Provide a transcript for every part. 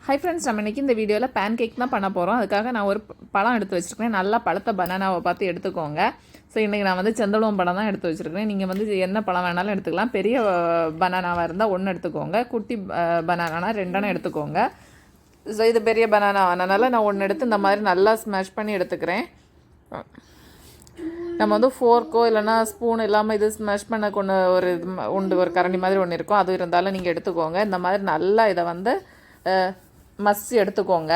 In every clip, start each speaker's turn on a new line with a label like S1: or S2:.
S1: Hi friends, நம்ம இன்றைக்கி இந்த வீடியோவில் பேன் கேக் தான் பண்ண போகிறோம். அதுக்காக நான் ஒரு பழம் எடுத்து வச்சுருக்கேன். நல்லா பழுத்த பனானாவை பார்த்து எடுத்துக்கோங்க. ஸோ இன்றைக்கி நான் வந்து செந்தளம் பழம் தான் எடுத்து வச்சுருக்கேன். நீங்கள் வந்து என்ன பழம் வேணாலும் எடுத்துக்கலாம். பெரிய பனானாவாக இருந்தால் 1 எடுத்துக்கோங்க. குட்டி பனானா 2 எடுத்துக்கோங்க. ஸோ இது பெரிய பனானா அதனால் நான் 1 எடுத்து இந்த மாதிரி நல்லா ஸ்மாஷ் பண்ணி எடுத்துக்கிறேன். நம்ம வந்து ஃபோர்க்கோ இல்லைனா ஸ்பூன் இல்லாமல் இது ஸ்மாஷ் பண்ண ஒரு கரண்டி மாதிரி ஒன்று இருக்கும். அது இருந்தாலும் நீங்கள் எடுத்துக்கோங்க. இந்த மாதிரி நல்லா இதை வந்து மசி எடுத்துக்கோங்க.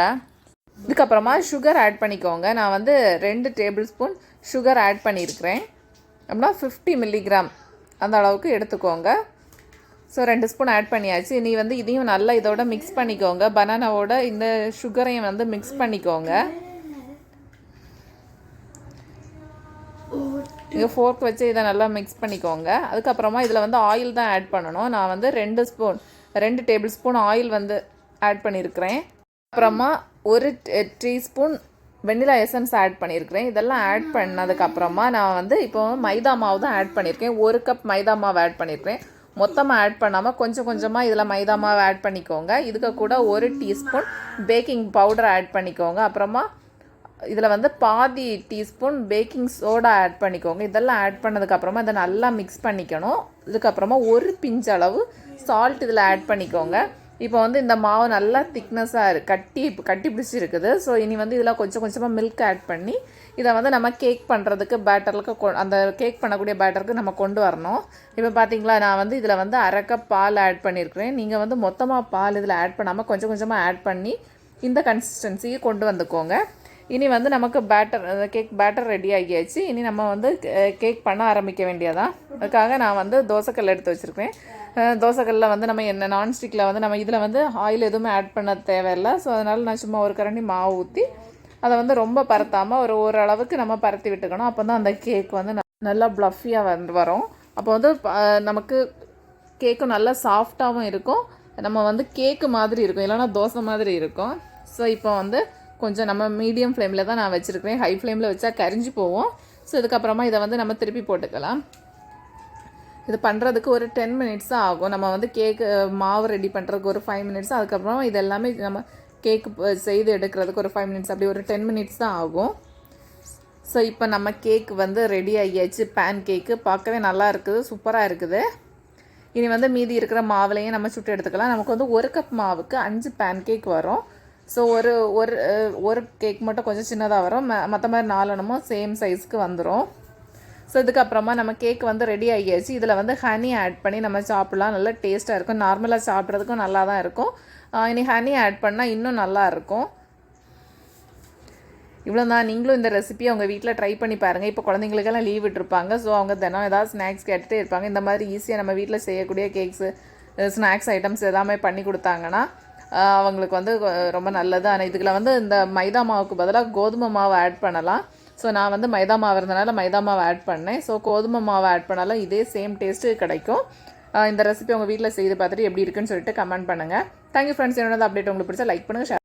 S1: இதுக்கப்புறமா சுகர் ஆட் பண்ணிக்கோங்க. நான் வந்து 2 டேபிள் ஸ்பூன் சுகர் ஆட் பண்ணியிருக்கிறேன். அப்படின்னா 50 மில்லிகிராம் அந்த அளவுக்கு எடுத்துக்கோங்க. ஸோ 2 ஸ்பூன் ஆட் பண்ணியாச்சு. நீ வந்து இதையும் நல்லா இதோட மிக்ஸ் பண்ணிக்கோங்க. பனானாவோட இந்த சுகரையும் வந்து மிக்ஸ் பண்ணிக்கோங்க. நீங்கள் ஃபோர்க் வச்சு இதை நல்லா மிக்ஸ் பண்ணிக்கோங்க. அதுக்கப்புறமா இதில் வந்து ஆயில் தான் ஆட் பண்ணணும். நான் வந்து 2 டேபிள் ஸ்பூன் ஆயில் வந்து ஆட் பண்ணியிருக்கிறேன். அப்புறமா 1 டீஸ்பூன் வெண்ணிலா எசன்ஸ் ஆட் பண்ணியிருக்கிறேன். இதெல்லாம் ஆட் பண்ணதுக்கப்புறமா நான் வந்து இப்போ மைதா மாவு தான் ஆட் பண்ணியிருக்கேன். 1 கப் மைதா மாவு ஆட் பண்ணியிருக்கிறேன். மொத்தமாக ஆட் பண்ணாமல் கொஞ்சம் கொஞ்சமாக இதில் மைதா மாவு ஆட் பண்ணிக்கோங்க. இதுக்கு கூட 1 டீஸ்பூன் பேக்கிங் பவுடர் ஆட் பண்ணிக்கோங்க. அப்புறமா இதில் வந்து பாதி டீஸ்பூன் பேக்கிங் சோடா ஆட் பண்ணிக்கோங்க. இதெல்லாம் ஆட் பண்ணதுக்கப்புறமா இதை நல்லா மிக்ஸ் பண்ணிக்கணும். இதுக்கப்புறமா 1 பிஞ்ச் அளவு சால்ட் இதில் ஆட் பண்ணிக்கோங்க. இப்போ வந்து இந்த மாவு நல்லா திக்னஸாக கட்டி பிடிச்சிருக்குது. ஸோ இனி வந்து இதில் கொஞ்சம் கொஞ்சமாக மில்க் ஆட் பண்ணி இதை வந்து நம்ம கேக் பண்ணுறதுக்கு பேட்டருக்கு அந்த கேக் பண்ணக்கூடிய பேட்டருக்கு நம்ம கொண்டு வரணும். இப்போ பார்த்தீங்களா, நான் வந்து இதில் வந்து 1/2 கப் பால் ஆட் பண்ணியிருக்கிறேன். நீங்கள் வந்து மொத்தமாக பால் இதில் ஆட் பண்ணாமல் கொஞ்சம் கொஞ்சமாக ஆட் பண்ணி இந்த கன்சிஸ்டன்சிக்கு கொண்டு வந்துக்கோங்க. இனி வந்து நமக்கு கேக் பேட்டர் ரெடி ஆகியாச்சு. இனி நம்ம வந்து கேக் பண்ண ஆரம்பிக்க வேண்டியதான். அதுக்காக நான் வந்து தோசைக்கல் எடுத்து வச்சுருக்கேன். தோசைக்கல்லில் வந்து நம்ம என்ன நான்ஸ்டிக்கில் வந்து நம்ம இதில் வந்து ஆயில் எதுவுமே ஆட் பண்ண தேவையில்லை. ஸோ அதனால் நான் சும்மா ஒரு கரண்டி மாவு ஊற்றி அதை வந்து ரொம்ப பரத்தாமல் ஓரளவுக்கு நம்ம பரத்தி விட்டுக்கணும். அப்போ தான் அந்த கேக் வந்து நல்லா ப்ளஃபியாக வரும். அப்போ வந்து நமக்கு கேக்கும் நல்லா சாஃப்டாகவும் இருக்கும். நம்ம வந்து கேக்கு மாதிரி இருக்கும், இல்லைனா தோசை மாதிரி இருக்கும். ஸோ இப்போ வந்து கொஞ்சம் நம்ம மீடியம் ஃப்ளேமில் தான் நான் வச்சுருக்கிறேன். ஹை ஃப்ளேமில் வச்சா கரிஞ்சு போவோம். ஸோ இதுக்கப்புறமா இதை வந்து நம்ம திருப்பி போட்டுக்கலாம். இது பண்ணுறதுக்கு ஒரு 10 மினிட்ஸ் தான் ஆகும். நம்ம வந்து கேக்கு மாவு ரெடி பண்ணுறதுக்கு ஒரு 5 மினிட்ஸ், அதுக்கப்புறமா இது எல்லாமே நம்ம கேக்கு செய்து எடுக்கிறதுக்கு ஒரு 5 மினிட்ஸ், அப்படி ஒரு 10 மினிட்ஸ் தான் ஆகும். ஸோ இப்போ நம்ம கேக் வந்து ரெடி ஆகியாச்சு. பேன் கேக்கு பார்க்கவே நல்லா இருக்குது, சூப்பராக இருக்குது. இனி வந்து மீதி இருக்கிற மாவுலையும் நம்ம சுட்டு எடுத்துக்கலாம். நமக்கு வந்து 1 கப் மாவுக்கு 5 பேன் கேக் வரும். ஸோ ஒரு கேக் மட்டும் கொஞ்சம் சின்னதாக வரும். மற்ற மாதிரி 4 சேம் சைஸ்க்கு வந்துடும். ஸோ இதுக்கப்புறமா நம்ம கேக் வந்து ரெடி ஆகியாச்சு. இதில் வந்து ஹனி ஆட் பண்ணி நம்ம சாப்பிட்லாம். நல்லா டேஸ்ட்டாக இருக்கும். நார்மலாக சாப்பிட்றதுக்கும் நல்லா தான் இருக்கும். இனி ஹனி ஆட் பண்ணால் இன்னும் நல்லா இருக்கும். இவ்வளோ தான். நீங்களும் இந்த ரெசிபியை உங்கள் வீட்டில் ட்ரை பண்ணி பாருங்கள். இப்போ குழந்தைங்களுக்கெல்லாம் லீவ் விட்டுருப்பாங்க. ஸோ அவங்க தினம் ஏதாவது ஸ்நாக்ஸ் கேட்டுகிட்டே இருப்பாங்க. இந்த மாதிரி ஈஸியாக நம்ம வீட்டில் செய்யக்கூடிய கேக்ஸு ஸ்நாக்ஸ் ஐட்டம்ஸ் எல்லாமே பண்ணி கொடுத்தாங்கன்னா அவங்களுக்கு வந்து ரொம்ப நல்லது. ஆனால் இதுக்குள்ள வந்து இந்த மைதா மாவுக்கு பதிலாக கோதுமை மாவு ஆட் பண்ணலாம். ஸோ நான் வந்து மைதா மாவு இருந்தனால மைதா மாவு ஆட் பண்ணேன். ஸோ கோதுமை மாவு ஆட் பண்ணாலும் இதே சேம் டேஸ்ட்டு கிடைக்கும். இந்த ரெசிபி உங்கள் வீட்டில் செய்து பார்த்துட்டு எப்படி இருக்குன்னு சொல்லிட்டு கமெண்ட் பண்ணுங்கள். Thank you friends. என்னோட அப்டேட் உங்களுக்கு பிடிச்சா லைக் பண்ணுங்கள்.